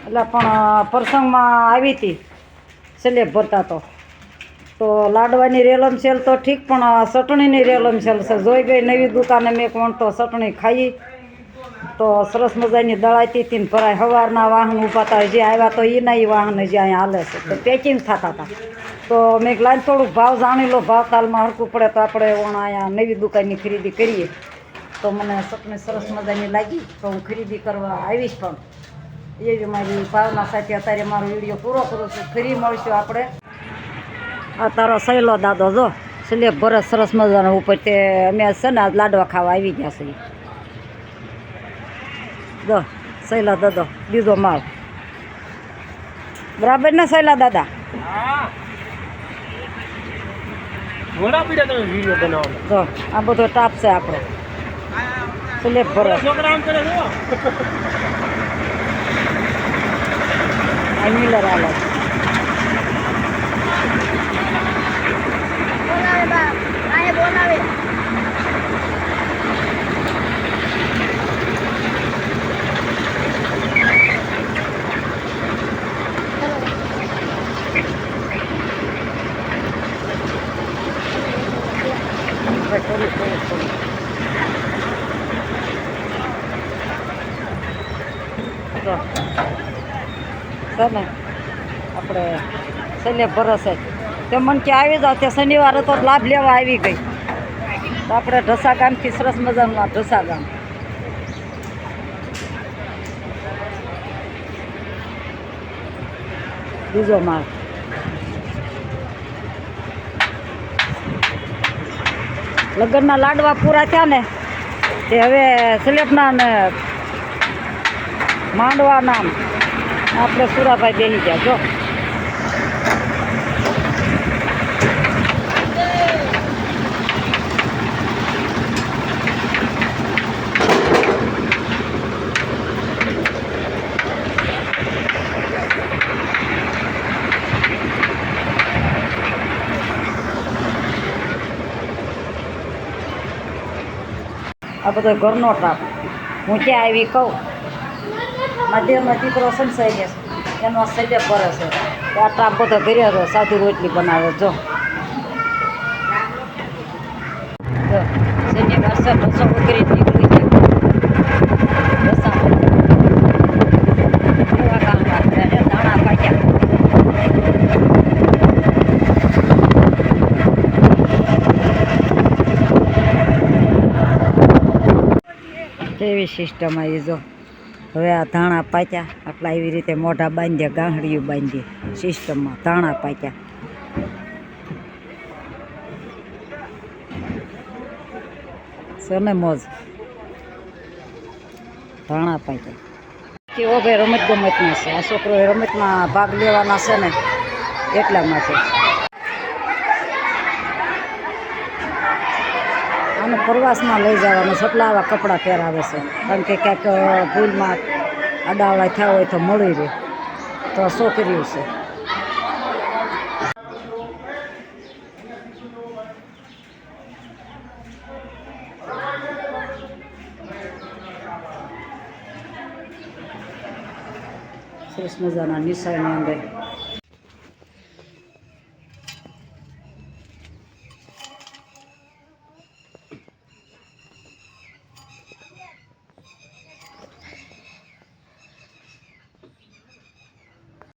એટલે પણ પ્રસંગમાં આવી હતી સ્લેબ ભરતા તો લાડવાની રેલમ સેલ તો ઠીક, પણ ચટણીની રેલમ સેલ છે. જોઈ ગઈ નવી દુકાને મેં કોણ તો ચટણી ખાઈ તો સરસ મજાની દળાતી હતી ને ભરાય. સવારના વાહન ઊભા હતા, જે આવ્યા તો એના એ વાહન જે અહીંયા હાલે છે તો પેકિંગ થતા હતા. તો મેં લાઈન થોડુંક ભાવ જાણી લો, ભાવ તાલમાં હરકું પડે તો આપણે અહીંયા નવી દુકાનની ખરીદી કરીએ. તો મને ચટણી સરસ મજાની લાગી તો હું ખરીદી કરવા આવીશ. પણ એવી મારી ભાવના સાથે અત્યારે મારો વિડીયો પૂરો કરું છું. ફરી મળશું આપણે. આ તારો સહેલો દાદો જો સ્લેબ ભરે સરસ મજાનો ઉપર તે અમે છે ને આજ લાડવા ખાવા આવી ગયા છીએ. જો સહેલા દાદો બીજો માળ બરાબર ને સહેલા દાદા? જો આ બધો ટાપ છે આપણો સ્લેબ ભરે. આ મિલર આલે છે ને આપણે સ્લેબ ભરશે તે મને કે આવી જાવ. તે શનિવારે તો લાભ લેવા આવી ગઈ. તો આપણે ઢસા ગામથી સરસ મજાનું ઢસા ગામ બીજો માળ. લગ્નના લાડવા પૂરા થયા ને તે હવે સ્લેબના ને માંડવા નામ આપણે સુરાભાઈ બેસી ગયા. જો આ બધો ઘરનો ટ્રાપ. હું ક્યાં આવી કહું, માધ્યમનો દીકરો સંસાઈ ગયા છે એનો સ્લેબ ભરે છે. આ ટ્રાપ બધો ઘરે રહ્યો, સાદી રોટલી બનાવે. જો શનિવાર છે, ઢસો વગેરે નીકળી ગયો. એવા કામ રાખે દાણા પાક્યા. કેવી સિસ્ટમ આવી જો. હવે આ ધાણા પાક્યા આટલા એવી રીતે મોઢા બાંધ્યા, ગાંહડીયું બાંધી સિસ્ટમમાં ધાણા પાક્યા. છે ને મોજ ધાણા પાક્યા. કેવો ભાઈ રમત ગમતના છે. આ છોકરો રમતમાં ભાગ લેવાના છે ને એટલા માટે આને પ્રવાસમાં લઈ જવાનું છે. એટલા આવા કપડાં પહેરાવે છે, કારણ કે ક્યાંક ભૂલમાં આડાવડા થયા હોય તો મળી રહે. તો છોકરીઓ છે. સરસ મજાના નિશાળની અંદર